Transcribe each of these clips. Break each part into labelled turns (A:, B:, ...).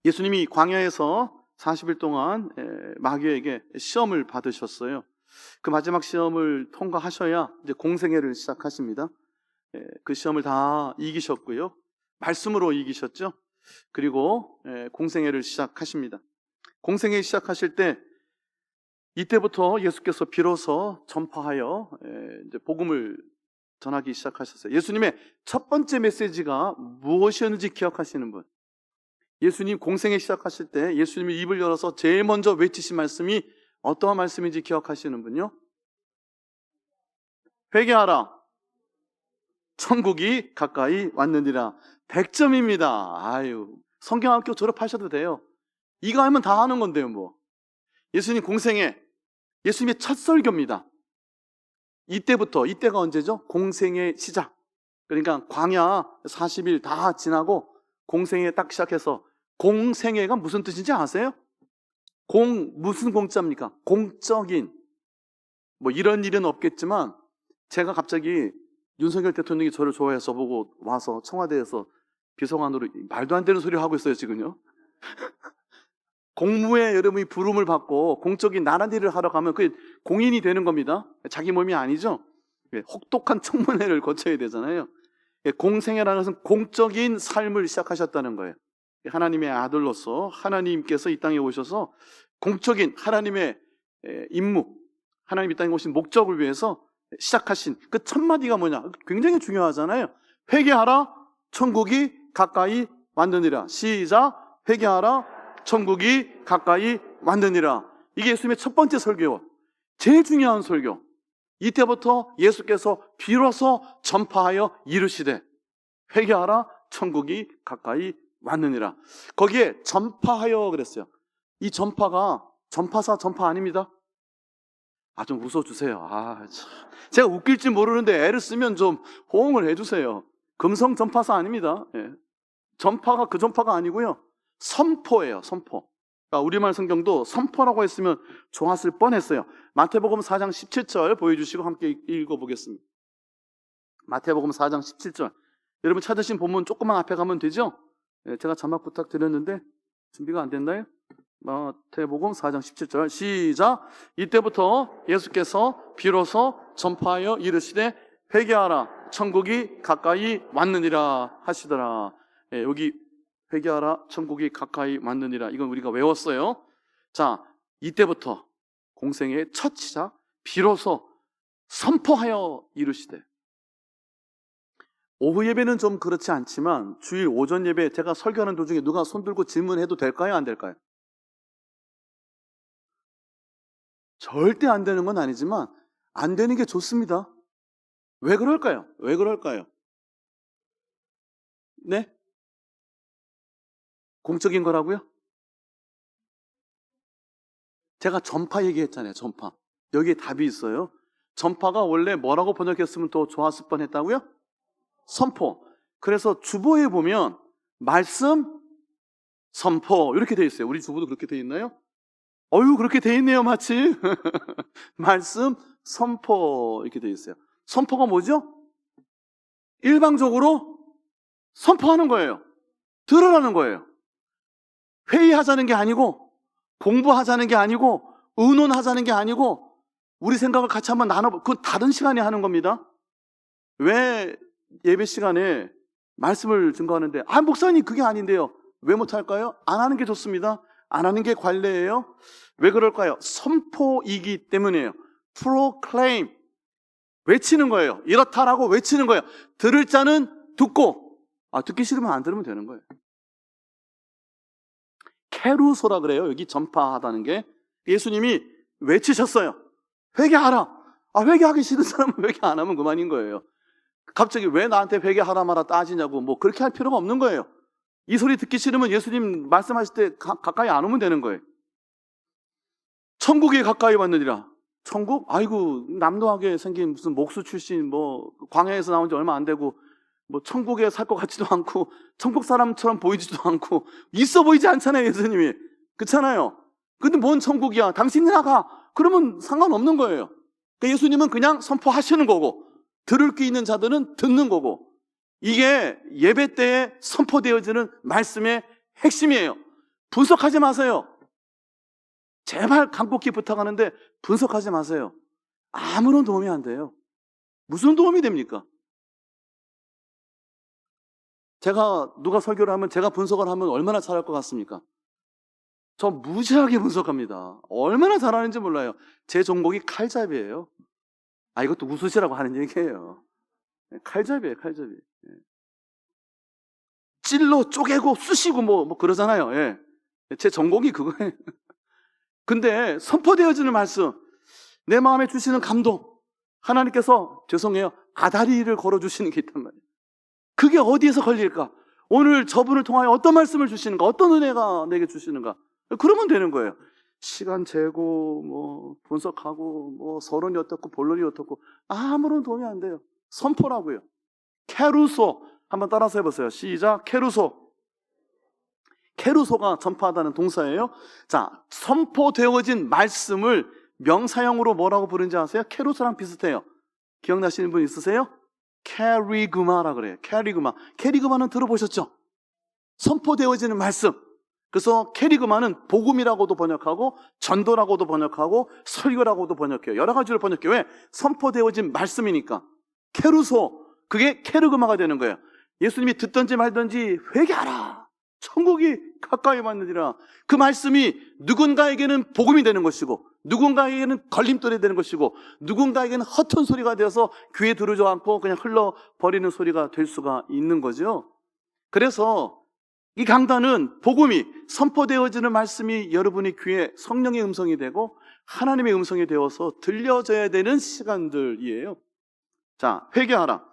A: 예수님이 광야에서 40일 동안 마귀에게 시험을 받으셨어요. 그 마지막 시험을 통과하셔야 이제 공생애를 시작하십니다. 그 시험을 다 이기셨고요. 말씀으로 이기셨죠. 그리고 공생애를 시작하십니다. 공생애 시작하실 때 이때부터 예수께서 비로소 전파하여 이제 복음을 전하기 시작하셨어요. 예수님의 첫 번째 메시지가 무엇이었는지 기억하시는 분? 예수님 공생애 시작하실 때 예수님이 입을 열어서 제일 먼저 외치신 말씀이 어떠한 말씀인지 기억하시는 분요? 회개하라, 천국이 가까이 왔느니라. 100점입니다. 아유, 성경학교 졸업하셔도 돼요. 이거 하면 다 하는 건데요, 뭐. 예수님 공생애, 예수님의 첫 설교입니다. 이때가 언제죠? 공생애 시작. 그러니까 광야 40일 다 지나고 공생애 딱 시작해서, 공생애가 무슨 뜻인지 아세요? 무슨 공자입니까? 공적인. 뭐 이런 일은 없겠지만, 제가 갑자기 윤석열 대통령이 저를 좋아해서 보고 와서 청와대에서 비서관으로 말도 안 되는 소리를 하고 있어요, 지금요. 공무에 여러분이 부름을 받고 공적인 나란 일을 하러 가면 그게 공인이 되는 겁니다. 자기 몸이 아니죠. 혹독한 청문회를 거쳐야 되잖아요. 공생애라는 것은 공적인 삶을 시작하셨다는 거예요. 하나님의 아들로서 하나님께서 이 땅에 오셔서 공적인 하나님의 임무, 하나님 이 땅에 오신 목적을 위해서 시작하신 그 첫 마디가 뭐냐? 굉장히 중요하잖아요. 회개하라, 천국이 가까이 왔느니라. 시작. 회개하라, 천국이 가까이 왔느니라. 이게 예수님의 첫 번째 설교, 제일 중요한 설교. 이때부터 예수께서 비로소 전파하여 이르시되 회개하라, 천국이 가까이 왔느니라. 거기에 전파하여 그랬어요. 이 전파가 전파사 전파 아닙니다. 좀 웃어주세요. 제가 웃길지 모르는데 애를 쓰면 좀 호응을 해주세요. 금성 전파사 아닙니다. 전파가 그 전파가 아니고요. 선포예요, 선포. 그러니까 우리말 성경도 선포라고 했으면 좋았을 뻔했어요. 마태복음 4장 17절 보여주시고 함께 읽어보겠습니다. 마태복음 4장 17절. 여러분 찾으신 본문 조금만 앞에 가면 되죠? 제가 자막 부탁드렸는데 준비가 안 됐나요? 마태복음 4장 17절 시작. 이때부터 예수께서 비로소 전파하여 이르시되 회개하라, 천국이 가까이 왔느니라 하시더라. 여기 회개하라, 천국이 가까이 왔느니라, 이건 우리가 외웠어요. 자, 이때부터 공생애의 첫 시작, 비로소 선포하여 이르시되. 오후 예배는 좀 그렇지 않지만 주일 오전 예배 제가 설교하는 도중에 누가 손 들고 질문해도 될까요, 안 될까요? 절대 안 되는 건 아니지만 안 되는 게 좋습니다. 왜 그럴까요? 왜 그럴까요? 네? 공적인 거라고요? 제가 전파 얘기했잖아요, 전파. 여기에 답이 있어요. 전파가 원래 뭐라고 번역했으면 더 좋았을 뻔했다고요? 선포. 그래서 주보에 보면 말씀, 선포 이렇게 돼 있어요. 우리 주보도 그렇게 돼 있나요? 그렇게 돼 있네요, 마치. 말씀, 선포 이렇게 돼 있어요. 선포가 뭐죠? 일방적으로 선포하는 거예요. 들으라는 거예요. 회의하자는 게 아니고, 공부하자는 게 아니고, 의논하자는 게 아니고, 우리 생각을 같이 한번 그건 다른 시간에 하는 겁니다. 왜 예배 시간에 말씀을 증거하는데, 목사님 그게 아닌데요. 왜 못할까요? 안 하는 게 좋습니다. 안 하는 게 관례예요. 왜 그럴까요? 선포이기 때문이에요. proclaim, 외치는 거예요. 이렇다라고 외치는 거예요. 들을 자는 듣고, 듣기 싫으면 안 들으면 되는 거예요. 케루소라 그래요. 여기 전파하다는 게. 예수님이 외치셨어요. 회개하라. 회개하기 싫은 사람은 회개 안 하면 그만인 거예요. 갑자기 왜 나한테 회개하라 마라 따지냐고 뭐 그렇게 할 필요가 없는 거예요. 이 소리 듣기 싫으면 예수님 말씀하실 때 가까이 안 오면 되는 거예요. 천국이 가까이 왔느니라. 천국? 아이고, 남도하게 생긴 무슨 목수 출신, 광야에서 나온 지 얼마 안 되고, 천국에 살 것 같지도 않고, 천국 사람처럼 보이지도 않고, 있어 보이지 않잖아요, 예수님이. 그렇잖아요. 근데 뭔 천국이야? 당신이 나가. 그러면 상관없는 거예요. 그러니까 예수님은 그냥 선포하시는 거고, 들을 귀 있는 자들은 듣는 거고, 이게 예배 때에 선포되어지는 말씀의 핵심이에요. 분석하지 마세요. 제발 간곡히 부탁하는데 분석하지 마세요. 아무런 도움이 안 돼요. 무슨 도움이 됩니까? 제가 누가 설교를 하면 제가 분석을 하면 얼마나 잘할 것 같습니까? 저 무지하게 분석합니다. 얼마나 잘하는지 몰라요. 제 종목이 칼잡이에요. 이것도 웃으시라고 하는 얘기예요. 칼잡이에요, 칼잡이. 찔러 쪼개고 쑤시고 뭐 그러잖아요. 예. 제 전공이 그거예요. 근데 선포되어지는 말씀, 내 마음에 주시는 감동, 하나님께서 죄송해요, 아다리를 걸어주시는 게 있단 말이에요. 그게 어디에서 걸릴까? 오늘 저분을 통하여 어떤 말씀을 주시는가, 어떤 은혜가 내게 주시는가, 그러면 되는 거예요. 시간 재고 뭐 분석하고 뭐 서론이 어떻고 본론이 어떻고 아무런 도움이 안 돼요. 선포라고요. 케루소, 한번 따라서 해보세요. 시작. 케루소. 케루소가 전파하다는 동사예요. 자, 선포되어진 말씀을 명사형으로 뭐라고 부르는지 아세요? 케루소랑 비슷해요. 기억나시는 분 있으세요? 캐리그마라 그래요. 캐리그마. 캐리그마는 들어보셨죠? 선포되어지는 말씀. 그래서 캐리그마는 복음이라고도 번역하고 전도라고도 번역하고 설교라고도 번역해요. 여러 가지로 번역해요. 왜? 선포되어진 말씀이니까. 케루소, 그게 캐리그마가 되는 거예요. 예수님이 듣든지 말든지 회개하라, 천국이 가까이 왔느니라. 그 말씀이 누군가에게는 복음이 되는 것이고, 누군가에게는 걸림돌이 되는 것이고, 누군가에게는 허튼 소리가 되어서 귀에 들어오지 않고 그냥 흘러버리는 소리가 될 수가 있는 거죠. 그래서 이 강단은 복음이 선포되어지는 말씀이 여러분의 귀에 성령의 음성이 되고 하나님의 음성이 되어서 들려져야 되는 시간들이에요. 자, 회개하라.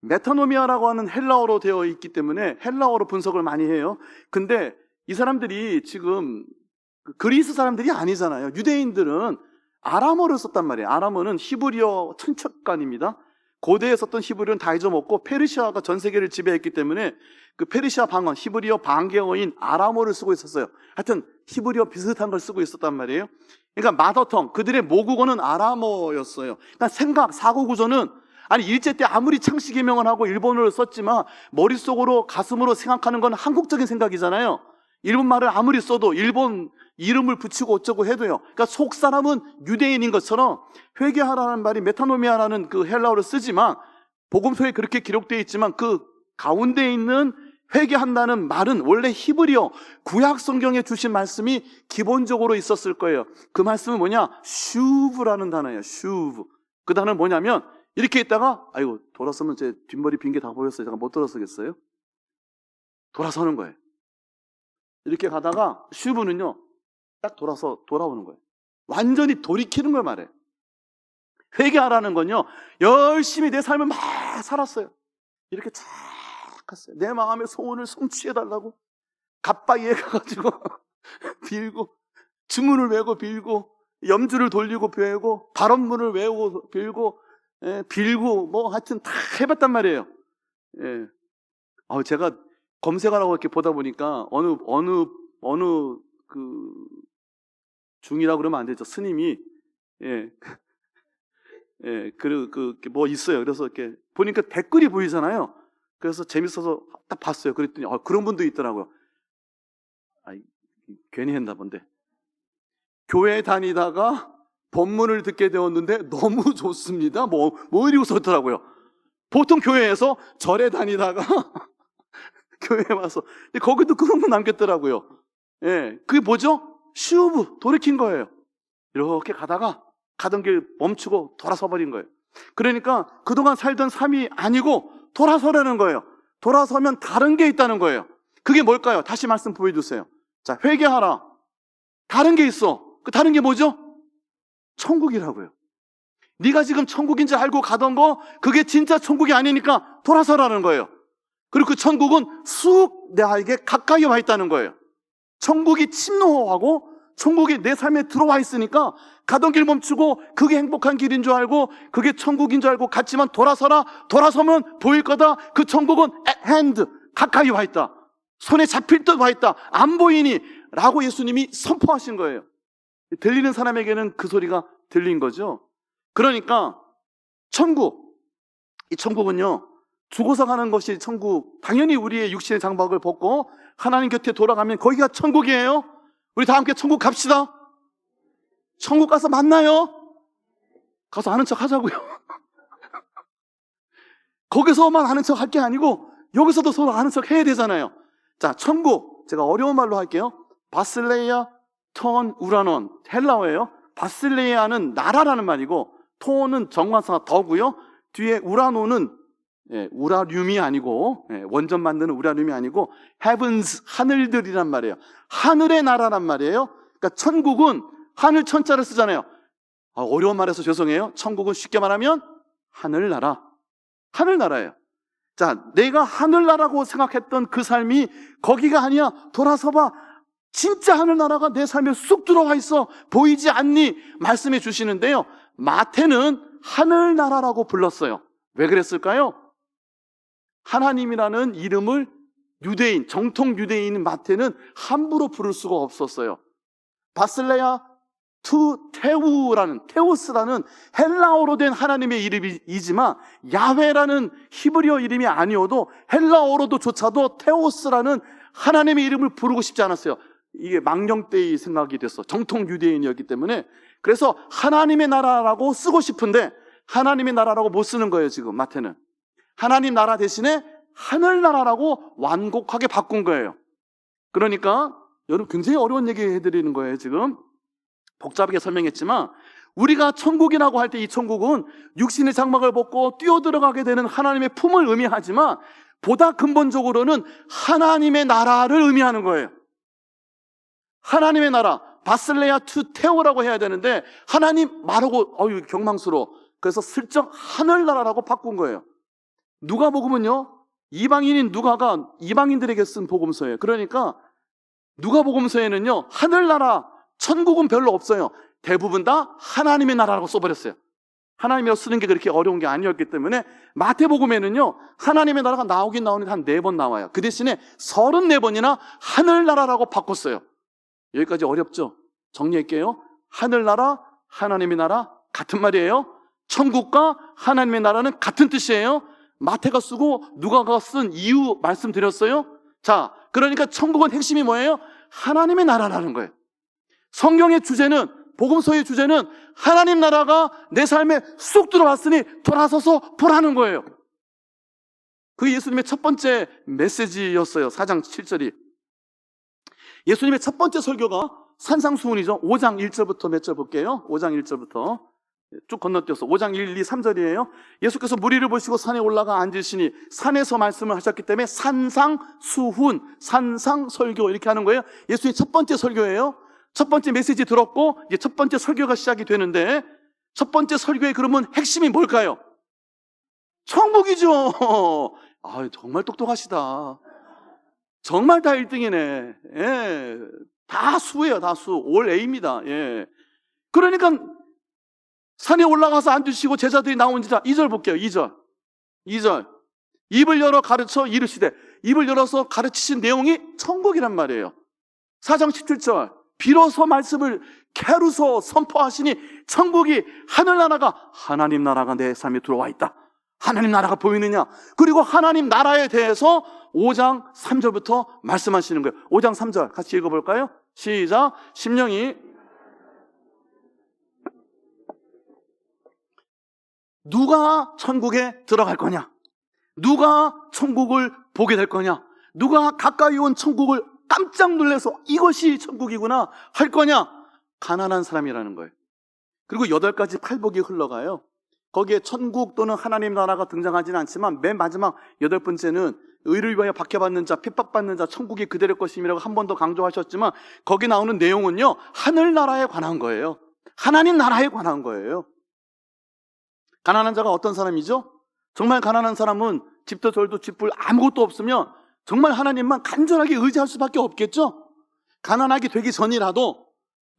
A: 메타노미아라고 하는 헬라어로 되어 있기 때문에 헬라어로 분석을 많이 해요. 근데 이 사람들이 지금 그리스 사람들이 아니잖아요. 유대인들은 아람어를 썼단 말이에요. 아람어는 히브리어 천척간입니다. 고대에 썼던 히브리어는 다 잊어먹고 페르시아가 전 세계를 지배했기 때문에 그 페르시아 방언, 히브리어 반개어인 아람어를 쓰고 있었어요. 하여튼 히브리어 비슷한 걸 쓰고 있었단 말이에요. 그러니까 마더텅, 그들의 모국어는 아람어였어요. 그러니까 생각, 사고 구조는 일제 때 아무리 창씨 개명을 하고 일본어를 썼지만 머릿속으로 가슴으로 생각하는 건 한국적인 생각이잖아요. 일본 말을 아무리 써도 일본 이름을 붙이고 어쩌고 해도요. 그러니까 속 사람은 유대인인 것처럼 회개하라는 말이 메타노미아라는 그 헬라어를 쓰지만 복음서에 그렇게 기록되어 있지만 그 가운데 있는 회개한다는 말은 원래 히브리어 구약 성경에 주신 말씀이 기본적으로 있었을 거예요. 그 말씀은 뭐냐? 슈브라는 단어예요. 슈브. 그 단어는 뭐냐면 이렇게 있다가 돌아서면 제 뒷머리 빈 게 다 보였어요. 제가 못 돌아서겠어요? 돌아서는 거예요. 이렇게 가다가 슈브는요, 딱 돌아오는 거예요. 완전히 돌이키는 걸 말해요. 회개하라는 건요, 열심히 내 삶을 막 살았어요. 이렇게 쫙 갔어요. 내 마음의 소원을 성취해달라고 갓바위에 가가지고 빌고, 주문을 외고 빌고, 염주를 돌리고 빌고, 발언문을 외우고 빌고, 빌고 뭐 하여튼 다 해봤단 말이에요. 예. 제가 검색을 하고 이렇게 보다 보니까 어느 그 중이라고 그러면 안 되죠. 스님이 뭐 있어요. 그래서 이렇게 보니까 댓글이 보이잖아요. 그래서 재밌어서 딱 봤어요. 그랬더니 그런 분도 있더라고요. 괜히 했나 본데. 교회 다니다가 법문을 듣게 되었는데 너무 좋습니다. 뭐 이러고 썼더라고요. 보통 교회에서 절에 다니다가 교회에 와서 거기도 그런 거 남겼더라고요. 예, 그게 뭐죠? 슈브, 돌이킨 거예요. 이렇게 가던 길 멈추고 돌아서 버린 거예요. 그러니까 그동안 살던 삶이 아니고 돌아서라는 거예요. 돌아서면 다른 게 있다는 거예요. 그게 뭘까요? 다시 말씀 보여주세요. 자, 회개하라. 다른 게 있어. 그 다른 게 뭐죠? 천국이라고요. 네가 지금 천국인 줄 알고 가던 거 그게 진짜 천국이 아니니까 돌아서라는 거예요. 그리고 그 천국은 쑥 내게 가까이 와 있다는 거예요. 천국이 침노하고 천국이 내 삶에 들어와 있으니까 가던 길 멈추고 그게 행복한 길인 줄 알고 그게 천국인 줄 알고 갔지만 돌아서라. 돌아서면 보일 거다. 그 천국은 at hand, 가까이 와 있다. 손에 잡힐 듯 와 있다. 안 보이니 라고 예수님이 선포하신 거예요. 들리는 사람에게는 그 소리가 들린 거죠. 그러니까 이 천국은요, 죽어서 가는 것이 천국. 당연히 우리의 육신의 장막을 벗고 하나님 곁에 돌아가면 거기가 천국이에요. 우리 다 함께 천국 갑시다. 천국 가서 만나요. 가서 아는 척 하자고요. 거기서만 아는 척 할 게 아니고 여기서도 서로 아는 척 해야 되잖아요. 자, 천국. 제가 어려운 말로 할게요. 바실레이아 톤 우라논. 헬라어예요. 바실레이아는 나라라는 말이고 톤은 정관사가 더고요. 뒤에 우라논은 우라늄이 아니고 원전 만드는 우라늄이 아니고 heavens, 하늘들이란 말이에요. 하늘의 나라란 말이에요. 그러니까 천국은 하늘 천자를 쓰잖아요. 어려운 말해서 죄송해요. 천국은 쉽게 말하면 하늘나라. 하늘나라예요. 자, 내가 하늘나라고 생각했던 그 삶이 거기가 아니야. 돌아서 봐. 진짜 하늘나라가 내 삶에 쑥 들어와 있어. 보이지 않니? 말씀해 주시는데요. 마태는 하늘나라라고 불렀어요. 왜 그랬을까요? 하나님이라는 이름을 유대인, 정통 유대인인 마태는 함부로 부를 수가 없었어요. 바실레아 테우스라는 헬라어로 된 하나님의 이름이지만 야훼라는 히브리어 이름이 아니어도 헬라어로조차도 테오스라는 하나님의 이름을 부르고 싶지 않았어요. 이게 망령되이 생각이 됐어. 정통 유대인이었기 때문에. 그래서 하나님의 나라라고 쓰고 싶은데 하나님의 나라라고 못 쓰는 거예요, 지금 마태는. 하나님 나라 대신에 하늘나라라고 완곡하게 바꾼 거예요. 그러니까 여러분 굉장히 어려운 얘기 해드리는 거예요, 지금. 복잡하게 설명했지만 우리가 천국이라고 할 때 이 천국은 육신의 장막을 벗고 뛰어들어가게 되는 하나님의 품을 의미하지만 보다 근본적으로는 하나님의 나라를 의미하는 거예요. 하나님의 나라, 바실레아 테오라고 해야 되는데 하나님 말하고 경망스러워. 그래서 슬쩍 하늘나라라고 바꾼 거예요. 누가복음은요, 이방인인 누가가 이방인들에게 쓴 복음서예요. 그러니까 누가복음서에는요, 하늘나라, 천국은 별로 없어요. 대부분 다 하나님의 나라라고 써버렸어요. 하나님이라고 쓰는 게 그렇게 어려운 게 아니었기 때문에 마태복음에는요, 하나님의 나라가 나오긴 나오는데 한 4번 나와요. 그 대신에 34번이나 하늘나라라고 바꿨어요. 여기까지 어렵죠? 정리할게요. 하늘나라, 하나님의 나라 같은 말이에요. 천국과 하나님의 나라는 같은 뜻이에요. 마태가 쓰고 누가가 쓴 이유 말씀드렸어요. 자, 그러니까 천국은 핵심이 뭐예요? 하나님의 나라라는 거예요. 성경의 주제는, 복음서의 주제는 하나님 나라가 내 삶에 쑥 들어왔으니 돌아서서 보라는 거예요. 그게 예수님의 첫 번째 메시지였어요. 4장 7절이. 예수님의 첫 번째 설교가 산상수훈이죠. 5장 1절부터 몇 절 볼게요. 5장 1절부터 쭉 건너뛰어서 5장 1, 2, 3절이에요. 예수께서 무리를 보시고 산에 올라가 앉으시니 산에서 말씀을 하셨기 때문에 산상수훈, 산상설교 이렇게 하는 거예요. 예수님의 첫 번째 설교예요. 첫 번째 메시지 들었고 이제 첫 번째 설교가 시작이 되는데 첫 번째 설교의 그러면 핵심이 뭘까요? 천국이죠. 정말 똑똑하시다. 정말 다 1등이네. 예. 다 수예요, 다 수. 올 A입니다. 예. 그러니까 산에 올라가서 앉으시고 제자들이 나온지라 2절 볼게요. 2절. 입을 열어 가르쳐 이르시되, 입을 열어서 가르치신 내용이 천국이란 말이에요. 4장 17절. 비로소 말씀을 캐루소 선포하시니 천국이 하늘나라가, 하나님 나라가 내 삶에 들어와 있다. 하나님 나라가 보이느냐? 그리고 하나님 나라에 대해서 5장 3절부터 말씀하시는 거예요. 5장 3절 같이 읽어볼까요? 시작. 심령이 누가 천국에 들어갈 거냐? 누가 천국을 보게 될 거냐? 누가 가까이 온 천국을 깜짝 놀라서 이것이 천국이구나 할 거냐? 가난한 사람이라는 거예요. 그리고 8가지 팔복이 흘러가요. 거기에 천국 또는 하나님 나라가 등장하지는 않지만 맨 마지막 8번째는 의를 위하여 박해받는 자, 핍박받는 자, 천국이 그대로 것임이라고 한 번 더 강조하셨지만 거기 나오는 내용은요, 하늘나라에 관한 거예요. 하나님 나라에 관한 거예요. 가난한 자가 어떤 사람이죠? 정말 가난한 사람은 집도 절도 쥐뿔 아무것도 없으면 정말 하나님만 간절하게 의지할 수밖에 없겠죠? 가난하게 되기 전이라도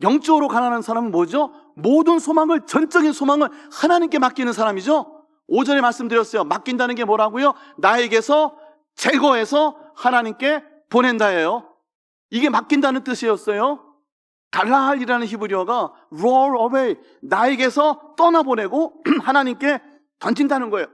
A: 영적으로 가난한 사람은 뭐죠? 모든 소망을, 전적인 소망을 하나님께 맡기는 사람이죠? 5절에 말씀드렸어요. 맡긴다는 게 뭐라고요? 나에게서 제거해서 하나님께 보낸다예요. 이게 맡긴다는 뜻이었어요. 갈라할이라는 히브리어가 roll away, 나에게서 떠나보내고 하나님께 던진다는 거예요.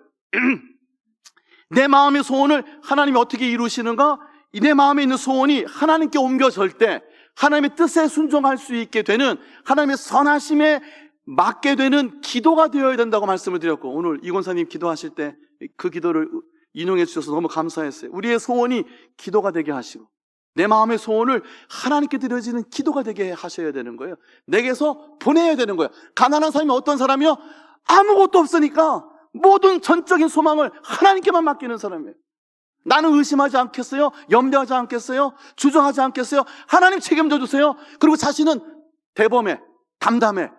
A: 내 마음의 소원을 하나님이 어떻게 이루시는가? 내 마음에 있는 소원이 하나님께 옮겨질 때 하나님의 뜻에 순종할 수 있게 되는, 하나님의 선하심에 맞게 되는 기도가 되어야 된다고 말씀을 드렸고, 오늘 이 권사님 기도하실 때 그 기도를 인용해 주셔서 너무 감사했어요. 우리의 소원이 기도가 되게 하시고 내 마음의 소원을 하나님께 드려지는 기도가 되게 하셔야 되는 거예요. 내게서 보내야 되는 거예요. 가난한 사람이 어떤 사람이요? 아무것도 없으니까 모든 전적인 소망을 하나님께만 맡기는 사람이에요. 나는 의심하지 않겠어요? 염려하지 않겠어요? 주저하지 않겠어요? 하나님 책임져 주세요. 그리고 자신은 대범해, 담담해.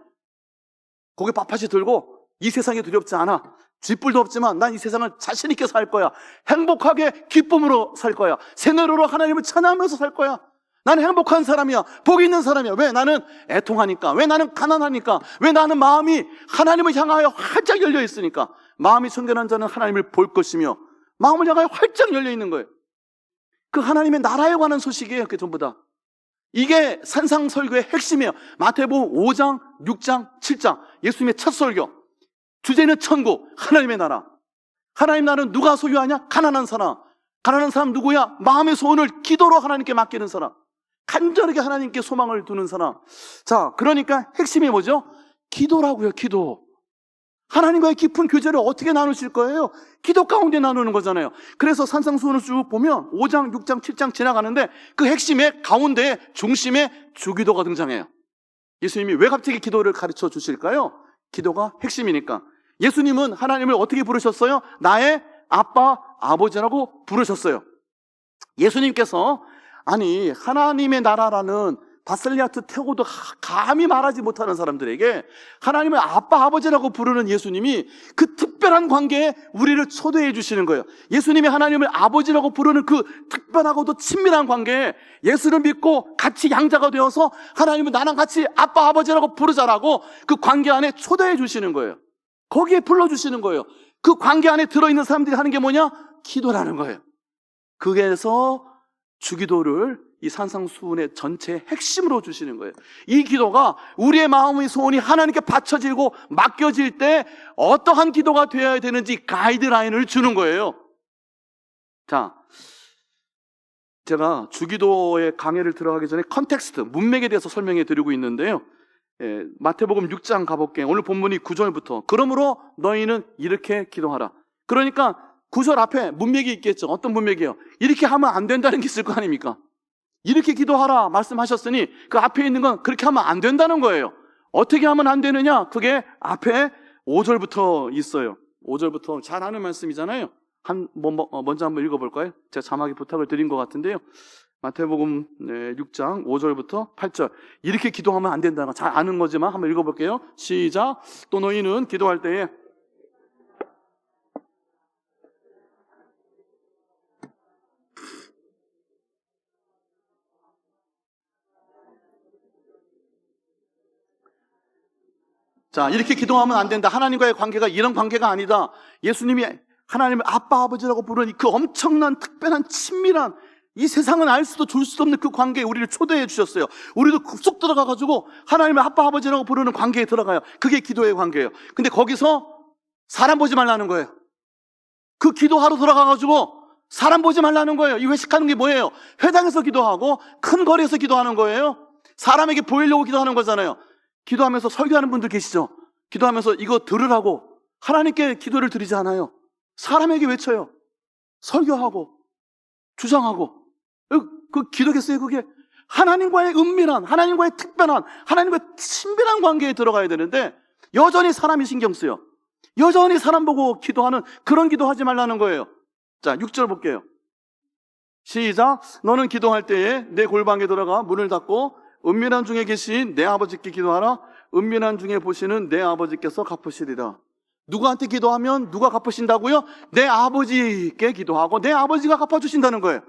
A: 고개 빳빳이 들고 이 세상이 두렵지 않아. 쥐뿔도 없지만 난 이 세상을 자신 있게 살 거야. 행복하게 기쁨으로 살 거야. 새내로로 하나님을 찬양하면서 살 거야. 나는 행복한 사람이야. 복이 있는 사람이야. 왜? 나는 애통하니까. 왜? 나는 가난하니까. 왜? 나는 마음이 하나님을 향하여 활짝 열려 있으니까. 마음이 청결한 자는 하나님을 볼 것이며 마음을 향하여 활짝 열려 있는 거예요. 그 하나님의 나라에 관한 소식이에요. 그게 전부 다. 이게 산상설교의 핵심이에요. 마태복음 5장, 6장, 7장 예수님의 첫 설교. 주제는 천국, 하나님의 나라. 하나님 나라는 누가 소유하냐? 가난한 사람. 가난한 사람 누구야? 마음의 소원을 기도로 하나님께 맡기는 사람. 간절하게 하나님께 소망을 두는 사람. 자, 그러니까 핵심이 뭐죠? 기도라고요. 기도. 하나님과의 깊은 교제를 어떻게 나누실 거예요? 기도 가운데 나누는 거잖아요. 그래서 산상수훈을 쭉 보면 5장, 6장, 7장 지나가는데 그 핵심의 가운데 중심에 주기도가 등장해요. 예수님이 왜 갑자기 기도를 가르쳐 주실까요? 기도가 핵심이니까. 예수님은 하나님을 어떻게 부르셨어요? 나의 아빠, 아버지라고 부르셨어요. 예수님께서 아니 하나님의 나라라는 바셀리아트 태고도 감히 말하지 못하는 사람들에게 하나님의 아빠, 아버지라고 부르는 예수님이 그 특별한 관계에 우리를 초대해 주시는 거예요. 예수님이 하나님을 아버지라고 부르는 그 특별하고도 친밀한 관계에 예수를 믿고 같이 양자가 되어서 하나님은 나랑 같이 아빠, 아버지라고 부르자라고 그 관계 안에 초대해 주시는 거예요. 거기에 불러주시는 거예요. 그 관계 안에 들어있는 사람들이 하는 게 뭐냐? 기도라는 거예요. 그래서 주기도를 이 산상수훈의 전체의 핵심으로 주시는 거예요. 이 기도가 우리의 마음의 소원이 하나님께 바쳐지고 맡겨질 때 어떠한 기도가 되어야 되는지 가이드라인을 주는 거예요. 자, 제가 주기도의 강해를 들어가기 전에 컨텍스트, 문맥에 대해서 설명해 드리고 있는데요. 마태복음 6장 가볼게요. 오늘 본문이 9절부터 그러므로 너희는 이렇게 기도하라. 그러니까 9절 앞에 문맥이 있겠죠. 어떤 문맥이에요? 이렇게 하면 안 된다는 게 있을 거 아닙니까? 이렇게 기도하라 말씀하셨으니 그 앞에 있는 건 그렇게 하면 안 된다는 거예요. 어떻게 하면 안 되느냐? 그게 앞에 5절부터 있어요. 5절부터 잘 아는 말씀이잖아요. 먼저 한번 읽어볼까요? 제가 자막에 부탁을 드린 것 같은데요. 마태복음 6장 5절부터 8절. 이렇게 기도하면 안 된다는 거 잘 아는 거지만 한번 읽어볼게요. 시작. 또 너희는 기도할 때에 자, 이렇게 기도하면 안 된다. 하나님과의 관계가 이런 관계가 아니다. 예수님이 하나님을 아빠, 아버지라고 부르는 그 엄청난 특별한 친밀한 이 세상은 알 수도 줄 수도 없는 그 관계에 우리를 초대해 주셨어요. 우리도 쑥 들어가가지고 하나님을 아빠, 아버지라고 부르는 관계에 들어가요. 그게 기도의 관계예요. 근데 거기서 사람 보지 말라는 거예요. 그 기도하러 들어가가지고 사람 보지 말라는 거예요. 이 회식하는 게 뭐예요? 회당에서 기도하고 큰 거리에서 기도하는 거예요. 사람에게 보이려고 기도하는 거잖아요. 기도하면서 설교하는 분들 계시죠? 기도하면서 이거 들으라고 하나님께 기도를 드리지 않아요. 사람에게 외쳐요. 설교하고 주장하고. 그 기도겠어요? 그게 하나님과의 은밀한, 하나님과의 특별한, 하나님과의 친밀한 관계에 들어가야 되는데 여전히 사람이 신경 쓰여. 여전히 사람 보고 기도하는 그런 기도하지 말라는 거예요. 자, 6절 볼게요. 시작. 너는 기도할 때에 내 골방에 들어가 문을 닫고 은밀한 중에 계신 내 아버지께 기도하라. 은밀한 중에 보시는 내 아버지께서 갚으시리라. 누구한테 기도하면 누가 갚으신다고요? 내 아버지께 기도하고 내 아버지가 갚아주신다는 거예요.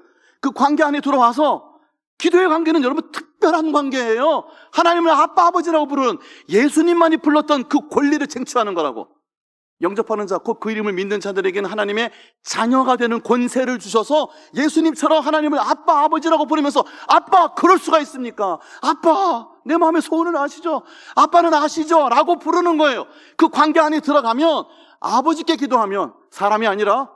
A: 그 관계 안에 들어와서 기도의 관계는 여러분 특별한 관계예요. 하나님을 아빠, 아버지라고 부르는 예수님만이 불렀던 그 권리를 쟁취하는 거라고. 영접하는 자, 곧 그 이름을 믿는 자들에게는 하나님의 자녀가 되는 권세를 주셔서 예수님처럼 하나님을 아빠, 아버지라고 부르면서 아빠, 그럴 수가 있습니까? 아빠, 내 마음의 소원을 아시죠? 아빠는 아시죠? 라고 부르는 거예요. 그 관계 안에 들어가면 아버지께 기도하면 사람이 아니라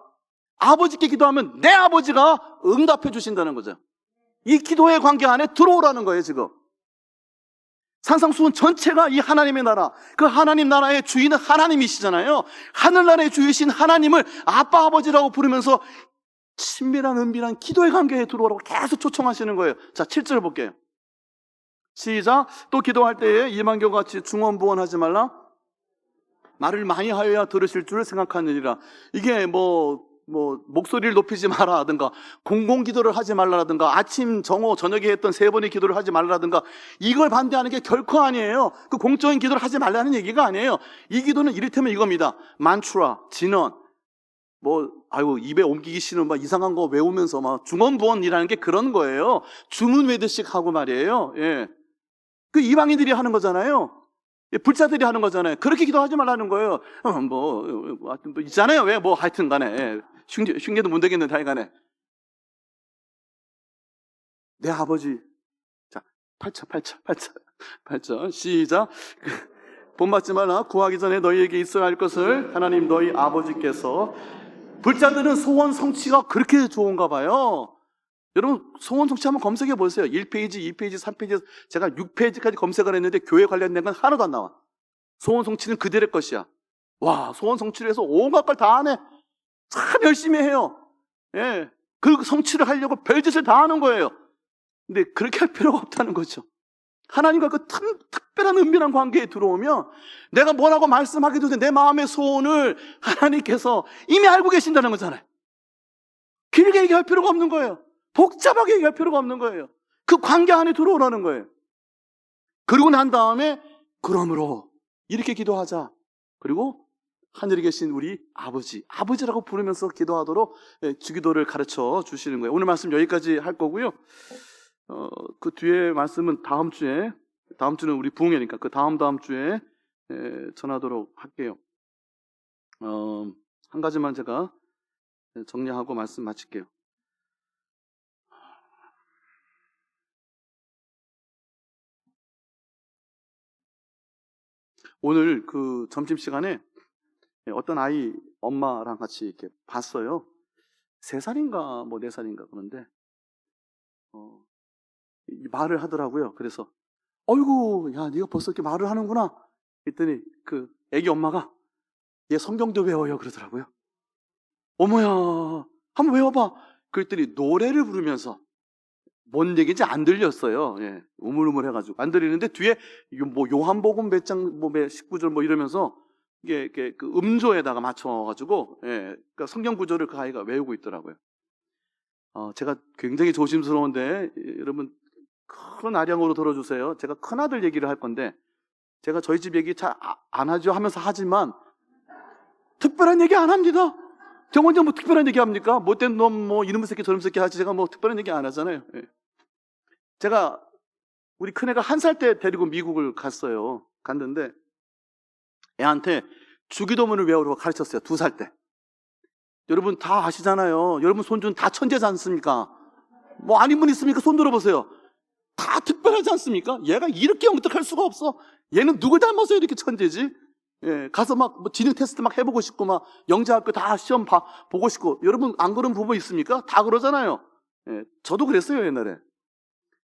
A: 아버지께 기도하면 내 아버지가 응답해 주신다는 거죠. 이 기도의 관계 안에 들어오라는 거예요, 지금. 산상수훈 전체가 이 하나님의 나라, 그 하나님 나라의 주인은 하나님이시잖아요. 하늘나라의 주이신 하나님을 아빠, 아버지라고 부르면서 친밀한 은밀한 기도의 관계에 들어오라고 계속 초청하시는 거예요. 자, 7절 볼게요. 시작. 또 기도할 때에 이만경과 같이 중언부언하지 말라. 말을 많이 하여야 들으실 줄 생각하느니라. 이게 목소리를 높이지 말라라든가, 공공기도를 하지 말라라든가, 아침, 정오, 저녁에 했던 3번의 기도를 하지 말라라든가, 이걸 반대하는 게 결코 아니에요. 그 공적인 기도를 하지 말라는 얘기가 아니에요. 이 기도는 이를테면 이겁니다. 만트라, 진언, 입에 옮기기 싫은 이상한 거 외우면서 중언부언이라는 게 그런 거예요. 주문 외듯씩 하고 말이에요. 예. 그 이방인들이 하는 거잖아요. 불자들이 하는 거잖아요. 그렇게 기도하지 말라는 거예요. 있잖아요. 왜 하여튼 간에. 예. 흉계도 못 되겠는데 하여간에. 내 아버지. 자, 8절. 시작. 본받지 말라. 구하기 전에 너희에게 있어야 할 것을 하나님 너희 아버지께서. 불자들은 소원 성취가 그렇게 좋은가 봐요. 여러분, 소원 성취 한번 검색해 보세요. 1페이지, 2페이지, 3페이지, 제가 6페이지까지 검색을 했는데 교회 관련된 건 하나도 안 나와. 소원 성취는 그들의 것이야. 와, 소원 성취를 해서 온갖 걸 다 하네. 참 열심히 해요. 예. 그 성취를 하려고 별짓을 다 하는 거예요. 근데 그렇게 할 필요가 없다는 거죠. 하나님과 그 특별한 은밀한 관계에 들어오면 내가 뭐라고 말씀하기도 전에 내 마음의 소원을 하나님께서 이미 알고 계신다는 거잖아요. 길게 얘기할 필요가 없는 거예요. 복잡하게 얘기할 필요가 없는 거예요. 그 관계 안에 들어오라는 거예요. 그러고 난 다음에 그러므로 이렇게 기도하자. 그리고 하늘에 계신 우리 아버지라고 부르면서 기도하도록 주기도를 가르쳐 주시는 거예요. 오늘 말씀 여기까지 할 거고요. 그 뒤에 말씀은 다음 주는 우리 부흥회니까 그 다음 주에 전하도록 할게요. 한 가지만 제가 정리하고 말씀 마칠게요. 오늘 그 점심시간에 어떤 아이 엄마랑 같이 이렇게 봤어요. 3살인가 4살인가 그런데 말을 하더라고요. 그래서 어이구, 야, 네가 벌써 이렇게 말을 하는구나. 그랬더니 그 애기 엄마가 얘 성경도 외워요 그러더라고요. 어머야, 한번 외워봐. 그랬더니 노래를 부르면서 뭔 얘기인지 안 들렸어요. 예, 우물우물 해가지고 안 들리는데 뒤에 요한복음 몇 장 19절 이러면서 이게 그 음조에다가 맞춰가지고 그러니까 성경 구절을 그 아이가 외우고 있더라고요. 제가 굉장히 조심스러운데 여러분 큰 아량으로 들어주세요. 제가 큰아들 얘기를 할 건데 제가 저희 집 얘기 잘 안 하죠 하면서 하지만 특별한 얘기 안 합니다. 저 먼저 특별한 얘기 합니까? 못된 놈 이놈의 새끼 저놈의 새끼 하지 제가 특별한 얘기 안 하잖아요. 예. 제가 우리 큰애가 1살 때 데리고 미국을 갔는데 애한테 주기도문을 외우라고 가르쳤어요. 2살 때. 여러분 다 아시잖아요. 여러분 손주는 다 천재지 않습니까? 아닌 분 있습니까? 손 들어보세요. 다 특별하지 않습니까? 얘가 이렇게 영특할 수가 없어. 얘는 누굴 닮아서 이렇게 천재지? 예, 가서 지능 테스트 해보고 싶고 영재학교 다 시험 보고 싶고. 여러분 안 그런 부부 있습니까? 다 그러잖아요. 예, 저도 그랬어요 옛날에.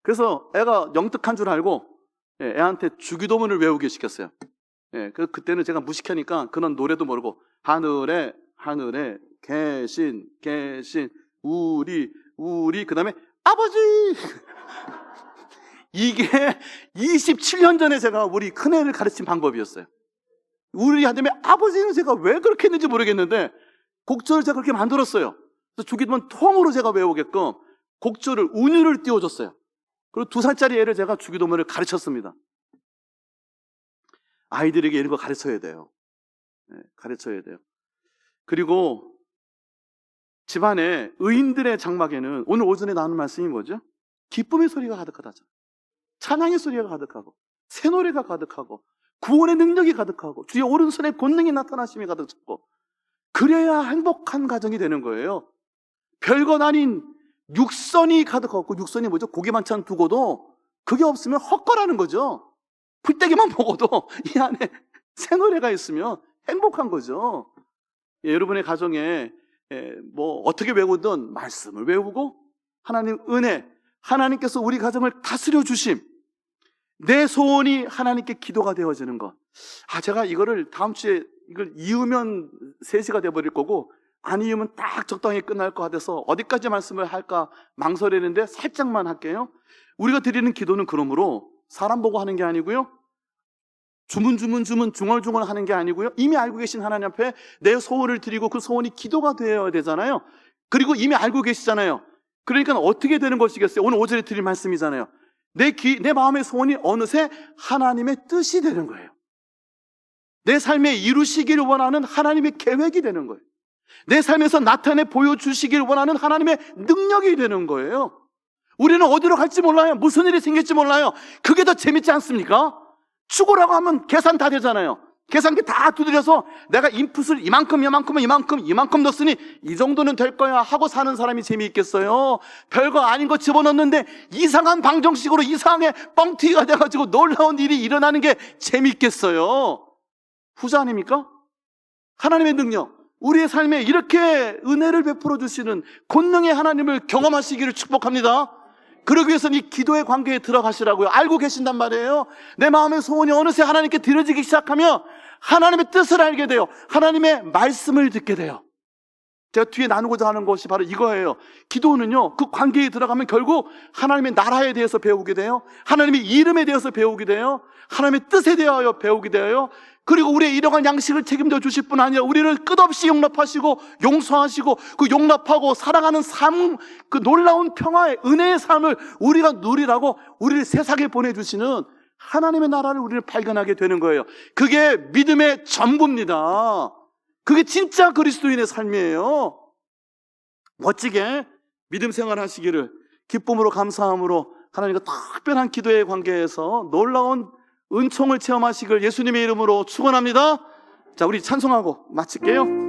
A: 그래서 애가 영특한 줄 알고 애한테 주기도문을 외우게 시켰어요. 예, 그때는 제가 무식하니까 그런 노래도 모르고 하늘에 계신 우리 그 다음에 아버지 이게 27년 전에 제가 우리 큰애를 가르친 방법이었어요. 우리 하다음에 아버지는 제가 왜 그렇게 했는지 모르겠는데 곡절을 제가 그렇게 만들었어요. 그래서 주기도문 통으로 제가 외우게끔 곡절을 운율을 띄워줬어요. 그리고 2살짜리 애를 제가 주기도문을 가르쳤습니다. 아이들에게 이런 거 가르쳐야 돼요. 가르쳐야 돼요. 그리고 집안에 의인들의 장막에는 오늘 오전에 나눈 말씀이 뭐죠? 기쁨의 소리가 가득하다죠. 찬양의 소리가 가득하고 새 노래가 가득하고 구원의 능력이 가득하고 주의 오른손에 권능이 나타나심이 가득하고 그래야 행복한 가정이 되는 거예요. 별것 아닌 육선이 가득하고 육선이 뭐죠? 고기 반찬 두고도 그게 없으면 헛거라는 거죠. 풀떼기만 먹어도 이 안에 새 노래가 있으면 행복한 거죠. 예, 여러분의 가정에 뭐 어떻게 외우든 말씀을 외우고 하나님 은혜, 하나님께서 우리 가정을 다스려 주심, 내 소원이 하나님께 기도가 되어지는 것. 제가 이거를 다음 주에 이걸 이으면 3시가 돼버릴 거고 안 이으면 딱 적당히 끝날 것 같아서 어디까지 말씀을 할까 망설이는데 살짝만 할게요. 우리가 드리는 기도는 그러므로 사람 보고 하는 게 아니고요, 주문 중얼중얼 하는 게 아니고요, 이미 알고 계신 하나님 앞에 내 소원을 드리고 그 소원이 기도가 되어야 되잖아요. 그리고 이미 알고 계시잖아요. 그러니까 어떻게 되는 것이겠어요? 오늘 5절에 드릴 말씀이잖아요. 내 마음의 소원이 어느새 하나님의 뜻이 되는 거예요. 내 삶에 이루시기를 원하는 하나님의 계획이 되는 거예요. 내 삶에서 나타내 보여주시길 원하는 하나님의 능력이 되는 거예요. 우리는 어디로 갈지 몰라요. 무슨 일이 생길지 몰라요. 그게 더 재밌지 않습니까? 추구라고 하면 계산 다 되잖아요. 계산기 다 두드려서 내가 인풋을 이만큼 넣었으니 이 정도는 될 거야 하고 사는 사람이 재미있겠어요? 별거 아닌 거 집어넣는데 이상한 방정식으로 이상하게 뻥튀기가 돼가지고 놀라운 일이 일어나는 게 재미있겠어요? 후자 아닙니까? 하나님의 능력, 우리의 삶에 이렇게 은혜를 베풀어 주시는 권능의 하나님을 경험하시기를 축복합니다. 그러기 위해서는 이 기도의 관계에 들어가시라고요. 알고 계신단 말이에요. 내 마음의 소원이 어느새 하나님께 드려지기 시작하면 하나님의 뜻을 알게 돼요. 하나님의 말씀을 듣게 돼요. 제가 뒤에 나누고자 하는 것이 바로 이거예요. 기도는요, 그 관계에 들어가면 결국 하나님의 나라에 대해서 배우게 돼요. 하나님의 이름에 대해서 배우게 돼요. 하나님의 뜻에 대하여 배우게 돼요. 그리고 우리의 일용할 양식을 책임져 주실 뿐 아니라 우리를 끝없이 용납하시고 용서하시고 그 용납하고 사랑하는 삶, 그 놀라운 평화의 은혜의 삶을 우리가 누리라고 우리를 세상에 보내주시는 하나님의 나라를 우리를 발견하게 되는 거예요. 그게 믿음의 전부입니다. 그게 진짜 그리스도인의 삶이에요. 멋지게 믿음 생활 하시기를, 기쁨으로 감사함으로 하나님과 특별한 기도의 관계에서 놀라운 은총을 체험하시길 예수님의 이름으로 축원합니다. 자, 우리 찬송하고 마칠게요.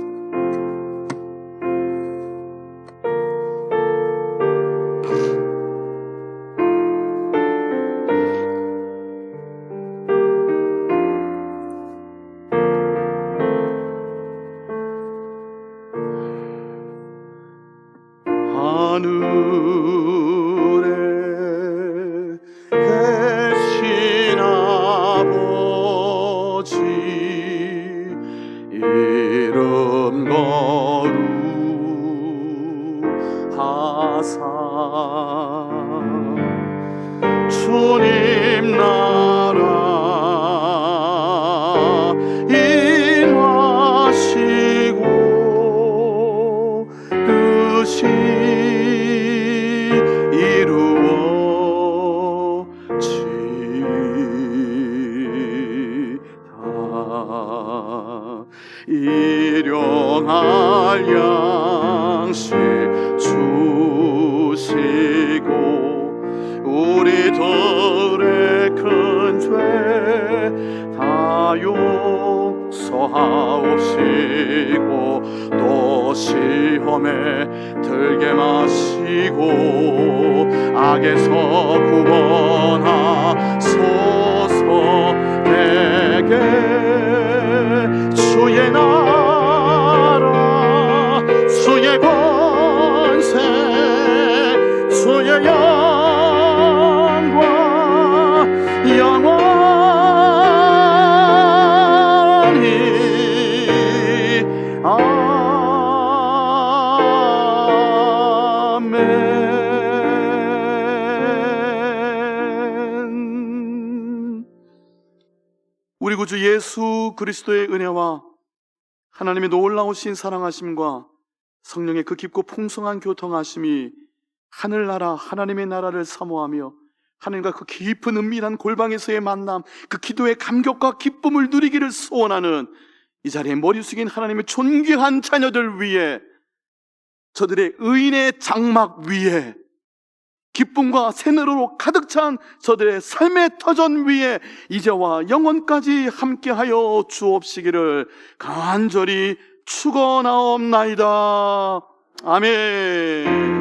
A: 하늘에 계신 아버지 이름 거룩하사 주님 나라 인하시고 뜻이 일용할 양식 주시고 우리들의 큰 죄 다 용서하옵시고 또 시험에 들게 마시고 악에서 구원하소서. 내게 주의 나라 주의 권세 주의 영광 영원히 아멘. 우리 구주 예수 그리스도의 은혜와 하나님의 놀라우신 사랑하심과 성령의 그 깊고 풍성한 교통하심이 하늘나라 하나님의 나라를 사모하며 하나님과 그 깊은 은밀한 골방에서의 만남, 그 기도의 감격과 기쁨을 누리기를 소원하는 이 자리에 머리 숙인 하나님의 존귀한 자녀들 위에, 저들의 의인의 장막 위에, 기쁨과 새누리로 가득 찬 저들의 삶의 터전 위에 이제와 영원까지 함께하여 주옵시기를 간절히 축원하옵나이다. 아멘.